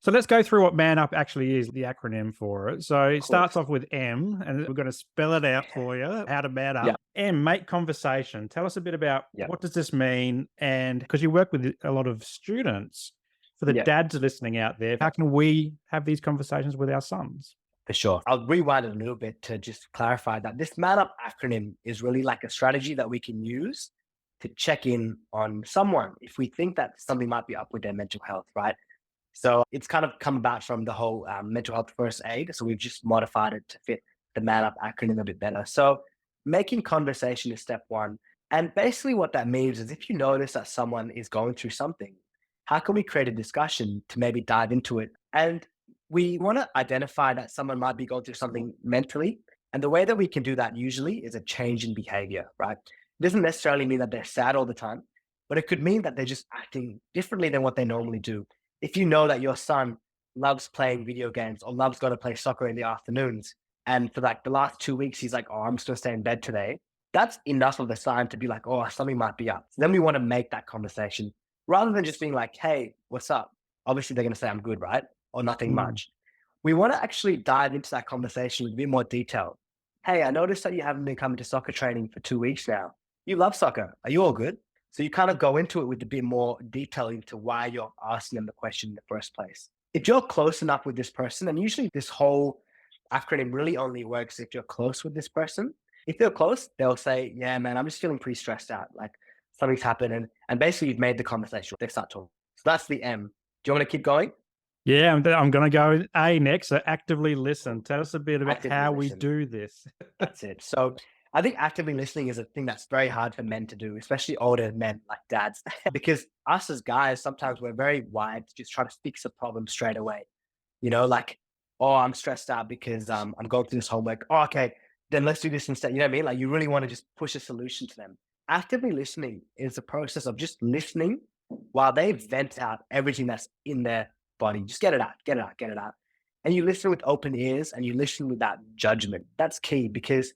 So let's go through what Man Up actually is, the acronym for it. So Of it starts course. off with M, and we're going to spell it out for you, how to man Yeah, up. M, make conversation. Tell us a bit about yeah, what does this mean? And because you work with a lot of students, for the yeah, dads listening out there, how can we have these conversations with our sons? for sure. I'll rewind it a little bit to just clarify that this man up acronym is really like a strategy that we can use to check in on someone if we think that something might be up with their mental health, right? So it's kind of come about from the whole mental health first aid. So we've just modified it to fit the man up acronym a bit better. So making conversation is step one. And basically, what that means is if you notice that someone is going through something, how can we create a discussion to maybe dive into it? And we want to identify that someone might be going through something mentally. And the way that we can do that usually is a change in behavior, right? It doesn't necessarily mean that they're sad all the time, but it could mean that they're just acting differently than what they normally do. If you know that your son loves playing video games or loves going to play soccer in the afternoons, and for like the last 2 weeks, he's like, oh, I'm just going to stay in bed today. That's enough of a sign to be like, oh, something might be up. So then we want to make that conversation rather than just being like, hey, what's up? Obviously, they're going to say, I'm good, right? Or nothing Mm. much. We want to actually dive into that conversation with a bit more detail. Hey, I noticed that you haven't been coming to soccer training for 2 weeks now. You love soccer. Are you all good? So you kind of go into it with a bit more detail into why you're asking them the question in the first place. If you're close enough with this person, and usually this whole acronym really only works if you're close with this person. If they're close, they'll say, yeah, man, I'm just feeling pretty stressed out. Like something's happened. And basically you've made the conversation. They start talking. So that's the M. Do you want to keep going? Yeah, I'm going to go A next. So actively listen. Cool. Tell us a bit about Actively how we listen. do this. That's it. So I think actively listening is a thing that's very hard for men to do, especially older men like dads, because us as guys, sometimes we're very wired to just try to fix a problem straight away. Like, oh, I'm stressed out because I'm going through this homework. Oh, okay, then let's do this instead. You know what I mean? Like, you really want to just push a solution to them. Actively listening is a process of just listening while they vent out everything that's in their body. Just get it out, get it out, get it out. And you listen with open ears and you listen without judgment. That's key because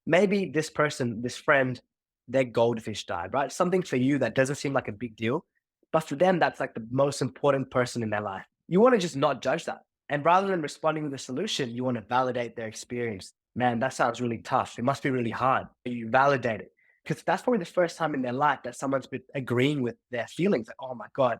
maybe this person, this friend, their goldfish died, right? Something for you that doesn't seem like a big deal. But for them, that's like the most important person in their life. You want to just not judge that. And rather than responding with a solution, you want to validate their experience. Man, that sounds really tough. It must be really hard. You validate it because that's probably the first time in their life that someone's been agreeing with their feelings. Like, oh my God,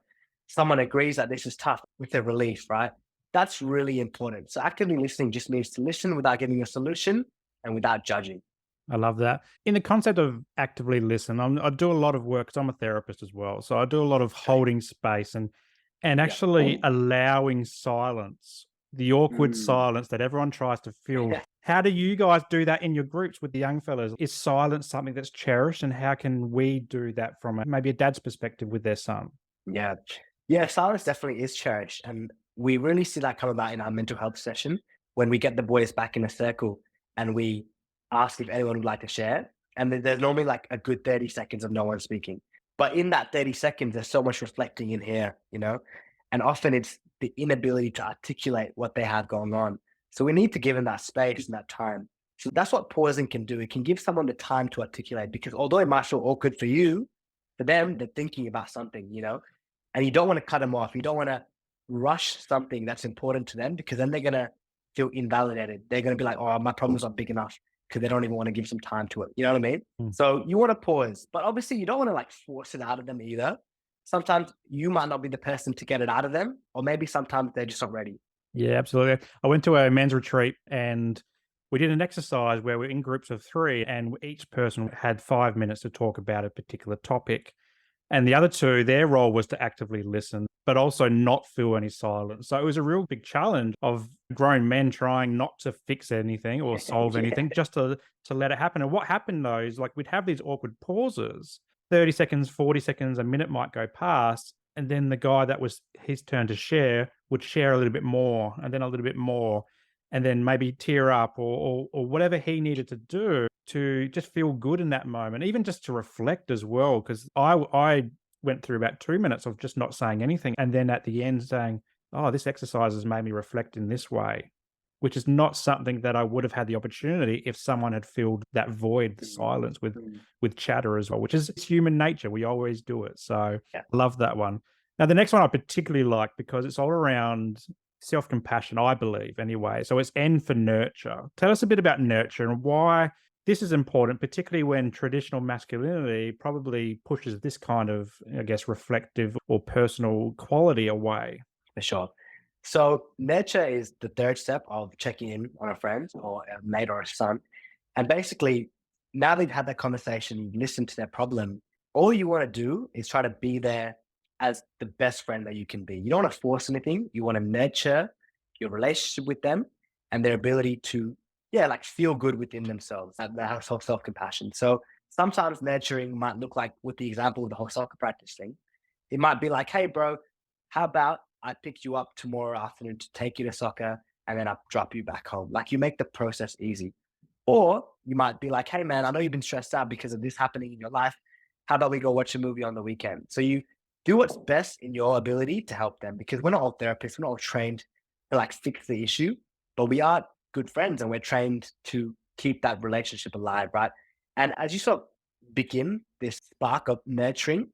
someone agrees that this is tough with their relief, right? That's really important. So actively listening just means to listen without giving a solution and without judging. I love that. In the concept of actively listen, I do a lot of work 'cause I'm a therapist as well. So I do a lot of Okay. holding space and Yeah. actually allowing silence, the awkward Mm. silence that everyone tries to fill. How do you guys do that in your groups with the young fellas? Is silence something that's cherished, and how can we do that from maybe a dad's perspective with their son? Yeah. Yeah, silence definitely is cherished. And we really see that come about in our mental health session when we get the boys back in a circle and we ask if anyone would like to share. And then there's normally like a good 30 seconds of no one speaking. But in that 30 seconds, there's so much reflecting in here. And often it's the inability to articulate what they have going on. So we need to give them that space and that time. So that's what pausing can do. It can give someone the time to articulate because although it might feel awkward for you, for them, they're thinking about something. And you don't want to cut them off. You don't want to rush something that's important to them because then they're going to feel invalidated. They're going to be like, oh, my problem's not big enough because they don't even want to give some time to it. You know what I mean? Mm. So you want to pause, but obviously you don't want to like force it out of them either. Sometimes you might not be the person to get it out of them, or maybe sometimes they're just not ready. Yeah, absolutely. I went to a men's retreat and we did an exercise where we're in groups of three and each person had 5 minutes to talk about a particular topic. And the other two, their role was to actively listen, but also not feel any silence. So it was a real big challenge of grown men trying not to fix anything or solve Yeah. anything, just to let it happen. And what happened though is like we'd have these awkward pauses, 30 seconds, 40 seconds, a minute might go past. And then the guy that was his turn to share would share a little bit more and then a little bit more and then maybe tear up or whatever he needed to do to just feel good in that moment, even just to reflect as well. Because I went through about 2 minutes of just not saying anything, and then at the end saying, "Oh, this exercise has made me reflect in this way," which is not something that I would have had the opportunity if someone had filled that void, the Mhm. silence with Mhm. chatter as well, which is it's human nature. We always do it. So Yeah. love that one. Now, the next one I particularly like because it's all around self compassion, I believe, anyway. So it's N for nurture. Tell us a bit about nurture and why this is important, particularly when traditional masculinity probably pushes this kind of, I guess, reflective or personal quality away. For sure. So nurture is the third step of checking in on a friend or a mate or a son. And basically, now they've had that conversation, you've listened to their problem, all you want to do is try to be there as the best friend that you can be. You don't want to force anything. You want to nurture your relationship with them and their ability to, yeah, like feel good within themselves, that whole self compassion. So sometimes nurturing might look like, with the example of the whole soccer practice thing, it might be like, hey, bro, how about I pick you up tomorrow afternoon to take you to soccer and then I drop you back home? Like you make the process easy. Or you might be like, hey, man, I know you've been stressed out because of this happening in your life. How about we go watch a movie on the weekend? So you do what's best in your ability to help them because we're not all therapists. We're not all trained to like fix the issue, but we are good friends and we're trained to keep that relationship alive, right? And as you sort of begin this spark of nurturing,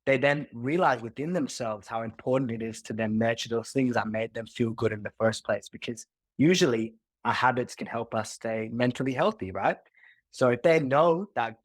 they then realize within themselves how important it is to then nurture those things that made them feel good in the first place. Because usually our habits can help us stay mentally healthy, right? So if they know that,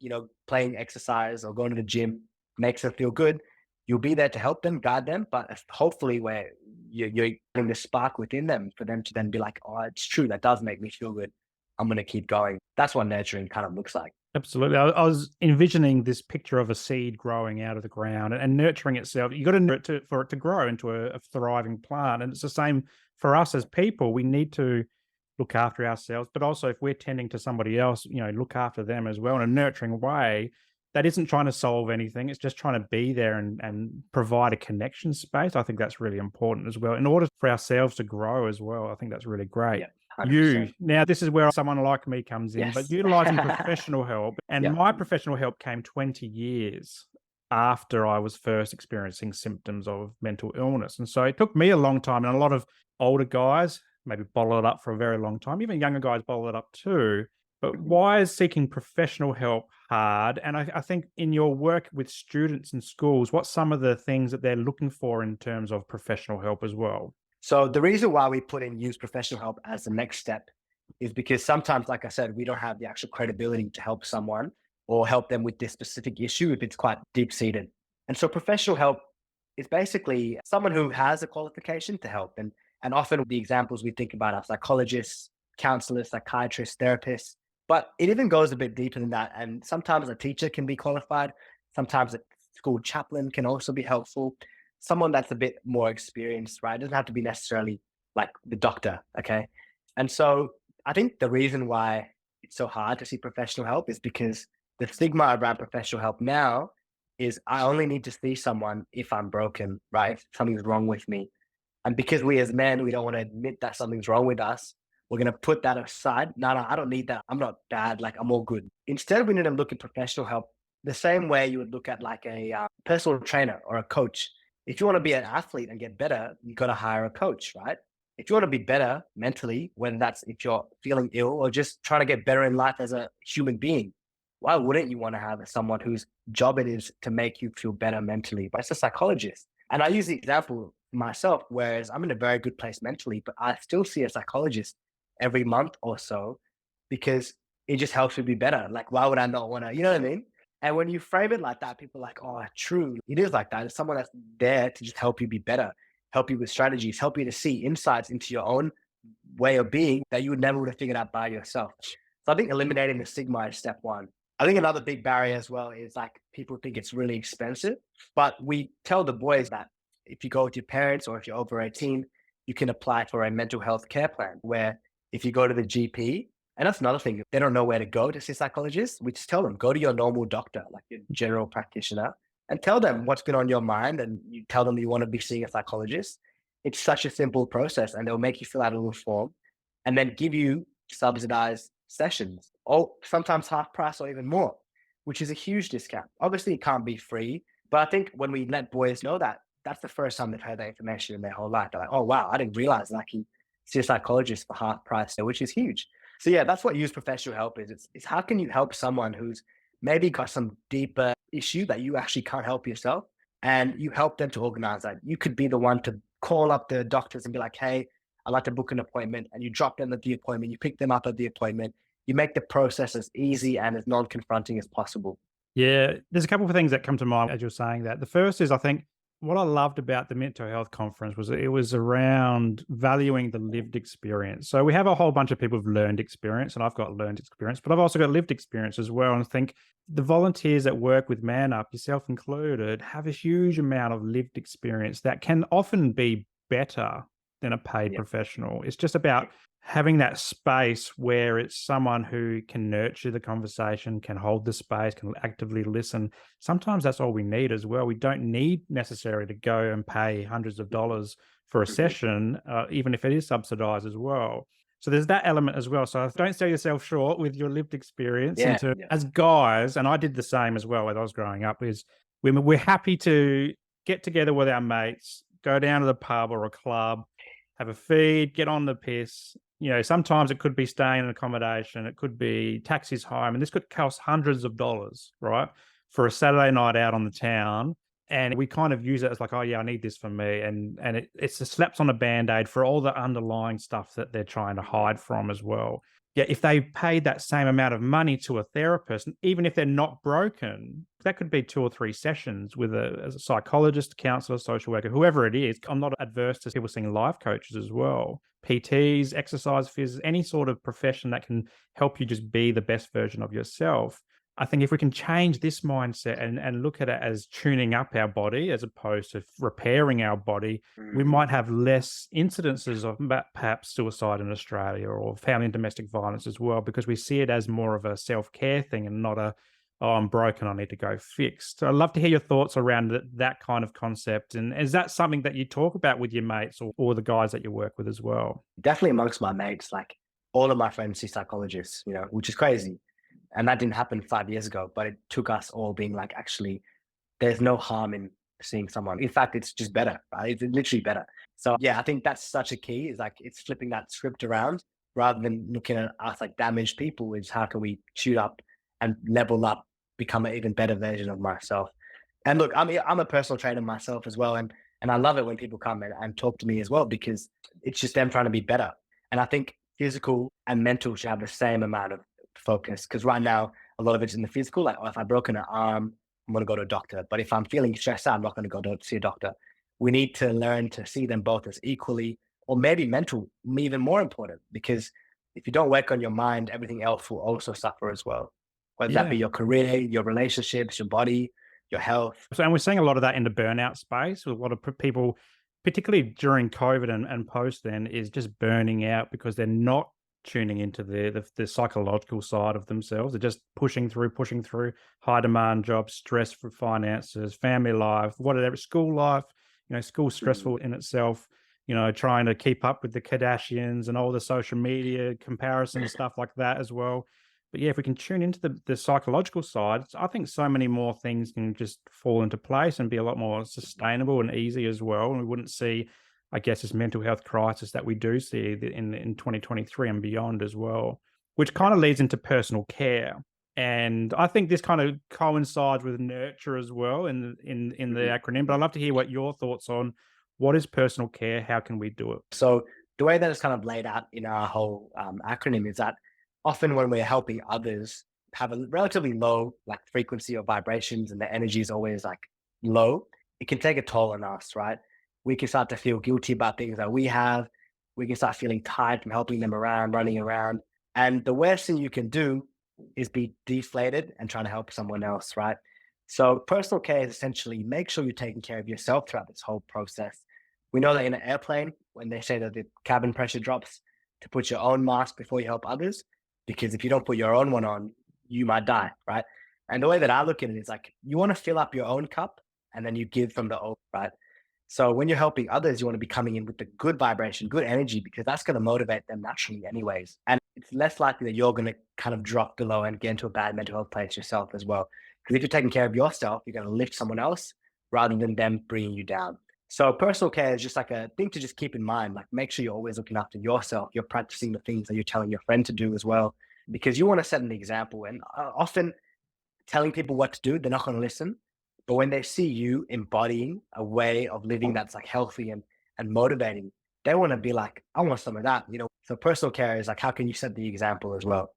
playing exercise or going to the gym makes them feel good, you'll be there to help them, guide them. But hopefully where you're getting the spark within them for them to then be like, oh, it's true. That does make me feel good. I'm going to keep going. That's what nurturing kind of looks like. Absolutely. I was envisioning this picture of a seed growing out of the ground and nurturing itself. You got to nurture it for it to grow into a thriving plant. And it's the same for us as people. We need to look after ourselves, but also if we're tending to somebody else, look after them as well in a nurturing way. That isn't trying to solve anything. It's just trying to be there and provide a connection space. I think that's really important as well. In order for ourselves to grow as well, I think that's really great. Yeah, 100%. You now, this is where someone like me comes in, but Yes. utilizing professional help. And Yeah. my professional help came 20 years after I was first experiencing symptoms of mental illness. And so it took me a long time. And a lot of older guys maybe bottle it up for a very long time. Even younger guys bottle it up too. But Mhm. why is seeking professional help hard? And I think in your work with students in schools, what's some of the things that they're looking for in terms of professional help as well? So the reason why we put in use professional help as the next step is because sometimes, like I said, we don't have the actual credibility to help someone or help them with this specific issue if it's quite deep seated. And so professional help is basically someone who has a qualification to help. And often the examples we think about are psychologists, counselors, psychiatrists, therapists, but it even goes a bit deeper than that. And sometimes a teacher can be qualified. Sometimes a school chaplain can also be helpful, someone that's a bit more experienced, right? It doesn't have to be necessarily like the doctor, okay? And so I think the reason why it's so hard to see professional help is because the stigma around professional help now is I only need to see someone if I'm broken, right? If something's wrong with me. And because we as men, we don't want to admit that something's wrong with us, we're going to put that aside. No, no, I don't need that. I'm not bad. Like, I'm all good. Instead, we need to look at professional help the same way you would look at like a personal trainer or a coach. If you want to be an athlete and get better, you got to hire a coach, right? If you want to be better mentally, whether that's if you're feeling ill or just trying to get better in life as a human being, why wouldn't you want to have someone whose job it is to make you feel better mentally? But it's a psychologist. And I use the example myself, whereas I'm in a very good place mentally, but I still see a psychologist every month or so because it just helps me be better. Like, why would I not want to, you know what I mean? And when you frame it like that, people are like, oh, true. It is like that. It's someone that's there to just help you be better, help you with strategies, help you to see insights into your own way of being that you would never would have figured out by yourself. So I think eliminating the stigma is step one. I think another big barrier as well is like people think it's really expensive, but we tell the boys that if you go with your parents or if you're over 18, you can apply for a mental health care plan where if you go to the GP, and that's another thing, if they don't know where to go to see psychologists, we just tell them, go to your normal doctor, like your general practitioner, and tell them what's been on your mind. And you tell them you want to be seeing a psychologist. It's such a simple process, and they'll make you fill out a little form and then give you subsidized sessions, or sometimes half price or even more, which is a huge discount. Obviously, it can't be free, but I think when we let boys know that, that's the first time they've heard that information in their whole life. They're like, oh, wow, I didn't realize that I can see a psychologist for half price, which is huge. So, yeah, that's what use professional help is. It's how can you help someone who's maybe got some deeper issue that you actually can't help yourself and you help them to organize that. You could be the one to call up the doctors and be like, hey, I'd like to book an appointment. And you drop them at the appointment, you pick them up at the appointment, you make the process as easy and as non confronting as possible. Yeah, there's a couple of things that come to mind as you're saying that. The first is I think what I loved about the mental health conference was that it was around valuing the lived experience. So we have a whole bunch of people with learned experience, and I've got learned experience, but I've also got lived experience as well. And I think the volunteers that work with Man Up, yourself included, have a huge amount of lived experience that can often be better than a paid Yeah. professional. It's just about having that space where it's someone who can nurture the conversation, can hold the space, can actively listen. Sometimes that's all we need as well. We don't need necessarily to go and pay hundreds of dollars for a Mhm. session, even if it is subsidized as well. So there's that element as well. So don't sell yourself short with your lived experience. Yeah. Into Yeah. as guys, and I did the same as well when I was growing up. Is we're happy to get together with our mates, go down to the pub or a club, have a feed, get on the piss. Sometimes it could be staying in accommodation, it could be taxis home, and this could cost hundreds of dollars, right? For a Saturday night out on the town. And we kind of use it as like, oh yeah, I need this for me. And it's a slaps on a band-aid for all the underlying stuff that they're trying to hide from as well. Yeah, if they paid that same amount of money to a therapist, even if they're not broken, that could be 2 or 3 sessions with as a psychologist, counselor, social worker, whoever it is. I'm not adverse to people seeing life coaches as well, PTs, exercise phys, any sort of profession that can help you just be the best version of yourself. I think if we can change this mindset and look at it as tuning up our body as opposed to repairing our body, we Mhm. might have less incidences of perhaps suicide in Australia or family and domestic violence as well, because we see it as more of a self-care thing and not oh, I'm broken, I need to go fixed. So I'd love to hear your thoughts around that kind of concept. And is that something that you talk about with your mates or the guys that you work with as well? Definitely amongst my mates, like all of my friends see psychologists, which is crazy. And that didn't happen 5 years ago, but it took us all being like, actually, there's no harm in seeing someone. In fact, it's just better, right? It's literally better. So yeah, I think that's such a key is like it's flipping that script around rather than looking at us like damaged people is how can we shoot up and level up, become an even better version of myself. And look, I'm a personal trainer myself as well. And I love it when people come and talk to me as well, because it's just them trying to be better. And I think physical and mental should have the same amount of focus. Because right now, a lot of it's in the physical. Like, oh, if I've broken an arm, I'm going to go to a doctor. But if I'm feeling stressed out, I'm not going to go to see a doctor. We need to learn to see them both as equally, or maybe mental, even more important. Because if you don't work on your mind, everything else will also suffer as well. Whether that be Yeah. your career, your relationships, your body, your health. So, and we're seeing a lot of that in the burnout space with a lot of people, particularly during COVID and post then, is just burning out because they're not tuning into the psychological side of themselves. They're just pushing through high demand jobs, stress for finances, family life, whatever, school life. School's Mhm. stressful in itself. Trying to keep up with the Kardashians and all the social media comparison stuff like that as well. But yeah, if we can tune into the psychological side, I think so many more things can just fall into place and be a lot more sustainable and easy as well. And we wouldn't see, I guess, this mental health crisis that we do see in 2023 and beyond as well, which kind of leads into personal care. And I think this kind of coincides with nurture as well in the Mhm. acronym. But I'd love to hear what your thoughts on what is personal care, how can we do it? So the way that it's kind of laid out in our whole acronym is that often when we're helping others have a relatively low like frequency of vibrations and the energy is always like low, it can take a toll on us, right? We can start to feel guilty about things that we have. We can start feeling tired from helping them around, running around. And the worst thing you can do is be deflated and trying to help someone else, right? So personal care is essentially make sure you're taking care of yourself throughout this whole process. We know that in an airplane, when they say that the cabin pressure drops, to put your own mask before you help others, because if you don't put your own one on, you might die, right? And the way that I look at it is like you want to fill up your own cup and then you give from the old, right? So when you're helping others, you want to be coming in with the good vibration, good energy, because that's going to motivate them naturally, anyways. And it's less likely that you're going to kind of drop below and get into a bad mental health place yourself as well. Because if you're taking care of yourself, you're going to lift someone else rather than them bringing you down. So personal care is just like a thing to just keep in mind. Like make sure you're always looking after yourself. You're practicing the things that you're telling your friend to do as well, because you want to set an example. And often telling people what to do, they're not going to listen. But when they see you embodying a way of living that's like healthy and motivating, they want to be like, I want some of that. So personal care is like, how can you set the example as well?